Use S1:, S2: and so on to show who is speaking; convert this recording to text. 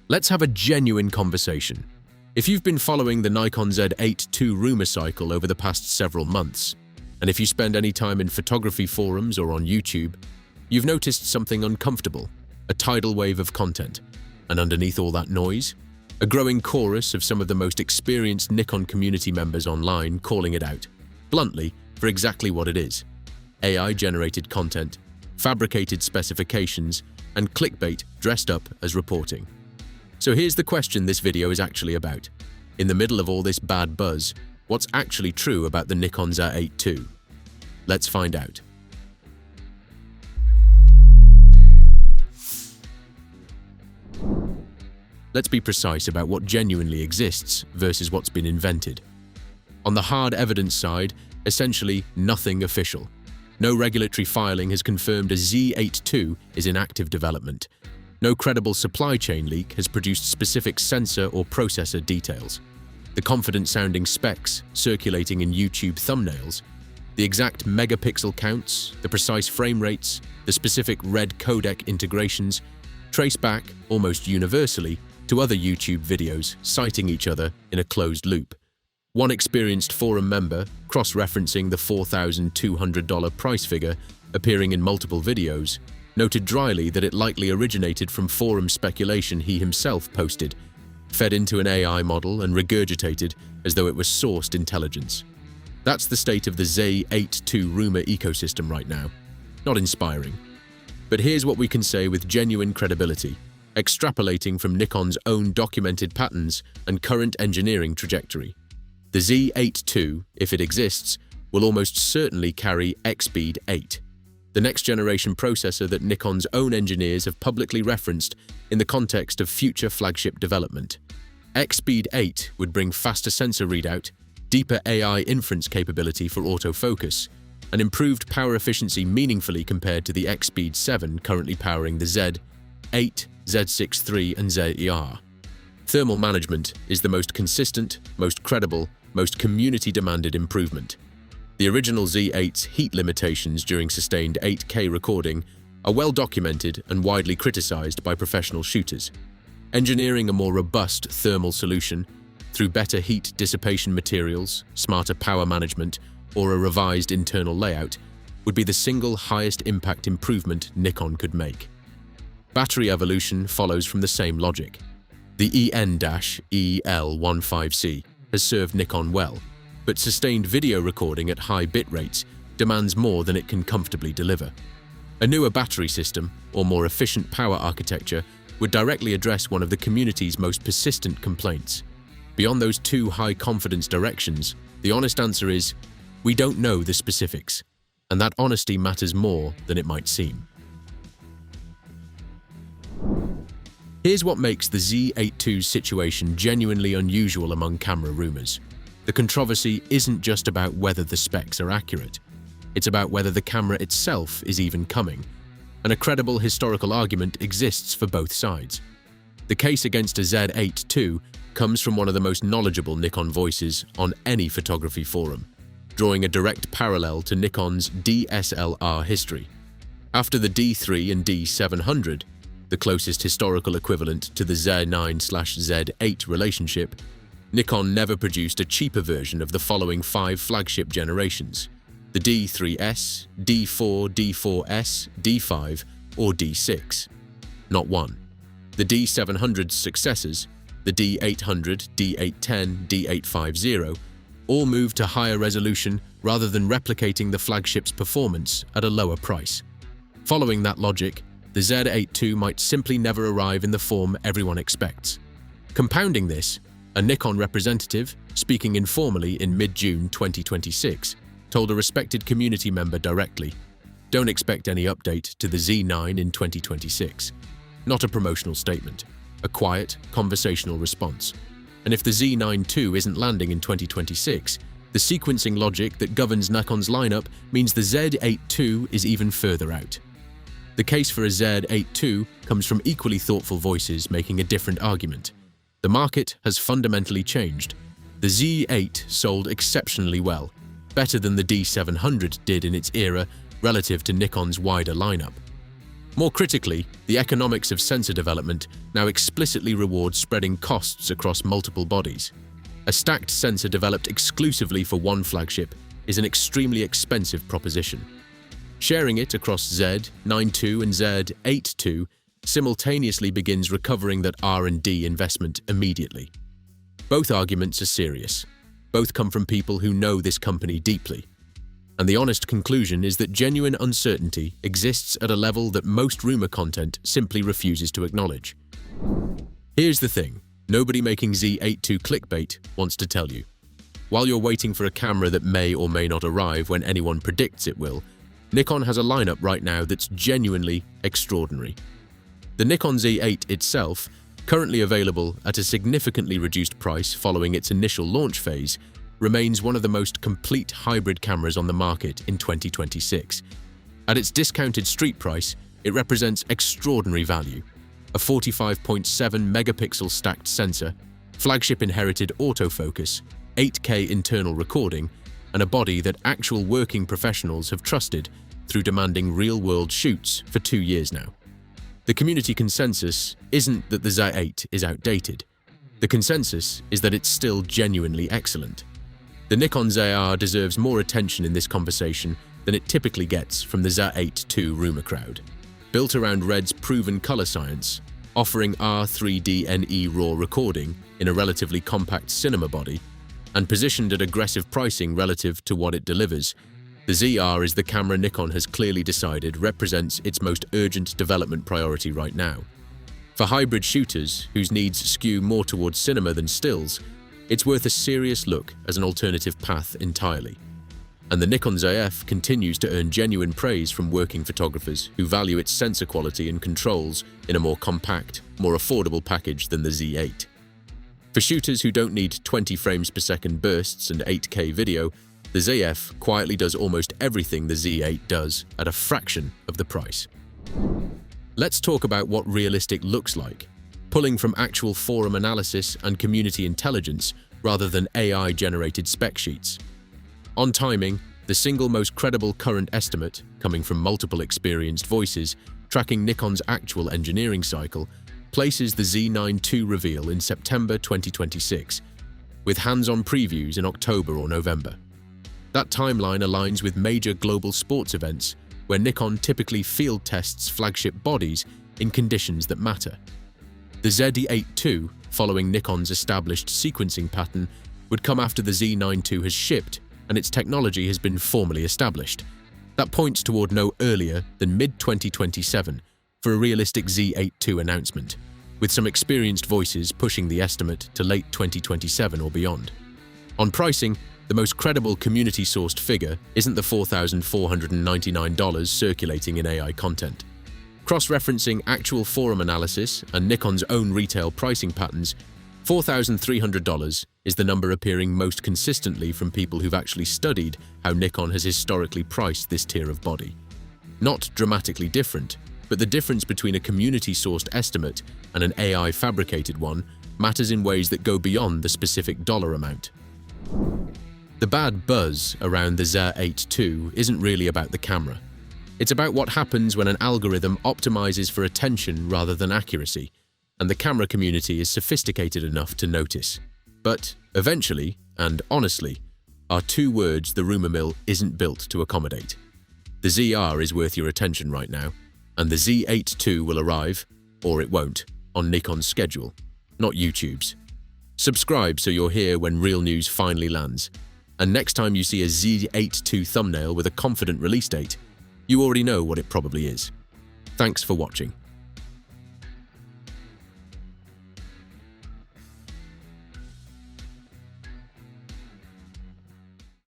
S1: Let's have a genuine conversation. If you've been following the Nikon Z8 II rumor cycle over the past several months, and if you spend any time in photography forums or on YouTube, you've noticed something uncomfortable, a tidal wave of content. And underneath all that noise, a growing chorus of some of the most experienced Nikon community members online calling it out, bluntly, for exactly what it is: AI-generated content, fabricated specifications, and clickbait dressed up as reporting. So here's the question this video is actually about. In the middle of all this bad buzz, what's actually true about the Nikon Z8 II? Let's find out. Let's be precise about what genuinely exists versus what's been invented. On the hard evidence side, essentially nothing official. No regulatory filing has confirmed a Z8 II is in active development. No credible supply chain leak has produced specific sensor or processor details. The confident-sounding specs circulating in YouTube thumbnails, the exact megapixel counts, the precise frame rates, the specific red codec integrations, trace back, almost universally, to other YouTube videos citing each other in a closed loop. One experienced forum member, cross-referencing the $4,200 price figure appearing in multiple videos, noted dryly that it likely originated from forum speculation he himself posted, fed into an AI model and regurgitated as though it was sourced intelligence. That's the state of the Z8 II rumor ecosystem right now. Not inspiring. But here's what we can say with genuine credibility, extrapolating from Nikon's own documented patterns and current engineering trajectory. The Z8 II, if it exists, will almost certainly carry XSpeed 8, the next-generation processor that Nikon's own engineers have publicly referenced in the context of future flagship development. XSpeed 8 would bring faster sensor readout, deeper AI inference capability for autofocus, and improved power efficiency meaningfully compared to the XSpeed 7 currently powering the Z8, Z6 III, and ZER. Thermal management is the most consistent, most credible, most community-demanded improvement. The original Z8's heat limitations during sustained 8K recording are well documented and widely criticized by professional shooters. Engineering a more robust thermal solution through better heat dissipation materials, smarter power management, or a revised internal layout would be the single highest impact improvement Nikon could make. Battery evolution follows from the same logic. The EN-EL15C has served Nikon well, but sustained video recording at high bit rates demands more than it can comfortably deliver. A newer battery system, or more efficient power architecture, would directly address one of the community's most persistent complaints. Beyond those two high-confidence directions, the honest answer is, we don't know the specifics, and that honesty matters more than it might seem. Here's what makes the Z8 II situation genuinely unusual among camera rumors. The controversy isn't just about whether the specs are accurate. It's about whether the camera itself is even coming, and a credible historical argument exists for both sides. The case against a Z8 II comes from one of the most knowledgeable Nikon voices on any photography forum, drawing a direct parallel to Nikon's DSLR history. After the D3 and D700, the closest historical equivalent to the Z9/Z8 relationship, Nikon never produced a cheaper version of the following 5 flagship generations: the D3S, D4, D4S, D5, or D6. Not one. The D700's successors, the D800, D810, D850, all moved to higher resolution rather than replicating the flagship's performance at a lower price. Following that logic, the Z8 II might simply never arrive in the form everyone expects. Compounding this, a Nikon representative, speaking informally in mid-June 2026, told a respected community member directly, "Don't expect any update to the Z9 in 2026. Not a promotional statement, a quiet, conversational response. And if the Z9 II isn't landing in 2026, the sequencing logic that governs Nikon's lineup means the Z8 II is even further out." The case for a Z8 II comes from equally thoughtful voices making a different argument. The market has fundamentally changed. The Z8 sold exceptionally well, better than the D700 did in its era relative to Nikon's wider lineup. More critically, the economics of sensor development now explicitly rewards spreading costs across multiple bodies. A stacked sensor developed exclusively for one flagship is an extremely expensive proposition. Sharing it across Z9 II and Z8 II simultaneously begins recovering that R&D investment immediately. Both arguments are serious. Both come from people who know this company deeply. And the honest conclusion is that genuine uncertainty exists at a level that most rumor content simply refuses to acknowledge. Here's the thing, nobody making Z8 II clickbait wants to tell you. While you're waiting for a camera that may or may not arrive when anyone predicts it will, Nikon has a lineup right now that's genuinely extraordinary. The Nikon Z8 itself, currently available at a significantly reduced price following its initial launch phase, remains one of the most complete hybrid cameras on the market in 2026. At its discounted street price, it represents extraordinary value. A 45.7 megapixel stacked sensor, flagship inherited autofocus, 8K internal recording, and a body that actual working professionals have trusted through demanding real-world shoots for 2 years now. The community consensus isn't that the Z8 is outdated. The consensus is that it's still genuinely excellent. The Nikon Z8 deserves more attention in this conversation than it typically gets from the Z8 II rumor crowd. Built around Red's proven color science, offering R3D-NE RAW recording in a relatively compact cinema body, and positioned at aggressive pricing relative to what it delivers, the ZR is the camera Nikon has clearly decided represents its most urgent development priority right now. For hybrid shooters whose needs skew more towards cinema than stills, it's worth a serious look as an alternative path entirely. And the Nikon Z8 continues to earn genuine praise from working photographers who value its sensor quality and controls in a more compact, more affordable package than the Z8. For shooters who don't need 20 frames per second bursts and 8K video, the Z8 quietly does almost everything the Z8 does at a fraction of the price. Let's talk about what realistic looks like, pulling from actual forum analysis and community intelligence rather than AI-generated spec sheets. On timing, the single most credible current estimate, coming from multiple experienced voices, tracking Nikon's actual engineering cycle, places the Z9 II reveal in September 2026, with hands-on previews in October or November. That timeline aligns with major global sports events, where Nikon typically field tests flagship bodies in conditions that matter. The Z8 II, following Nikon's established sequencing pattern, would come after the Z9 II has shipped and its technology has been formally established. That points toward no earlier than mid-2027 for a realistic Z8 II announcement, with some experienced voices pushing the estimate to late 2027 or beyond. On pricing, the most credible community-sourced figure isn't the $4,499 circulating in AI content. Cross-referencing actual forum analysis and Nikon's own retail pricing patterns, $4,300 is the number appearing most consistently from people who've actually studied how Nikon has historically priced this tier of body. Not dramatically different, but the difference between a community-sourced estimate and an AI-fabricated one matters in ways that go beyond the specific dollar amount. The bad buzz around the Z8 II isn't really about the camera. It's about what happens when an algorithm optimizes for attention rather than accuracy, and the camera community is sophisticated enough to notice. But eventually, and honestly, are two words the rumor mill isn't built to accommodate. The ZR is worth your attention right now, and the Z8 II will arrive, or it won't, on Nikon's schedule, not YouTube's. Subscribe so you're here when real news finally lands, and next time you see a Z8 II thumbnail with a confident release date, you already know what it probably is. Thanks for watching.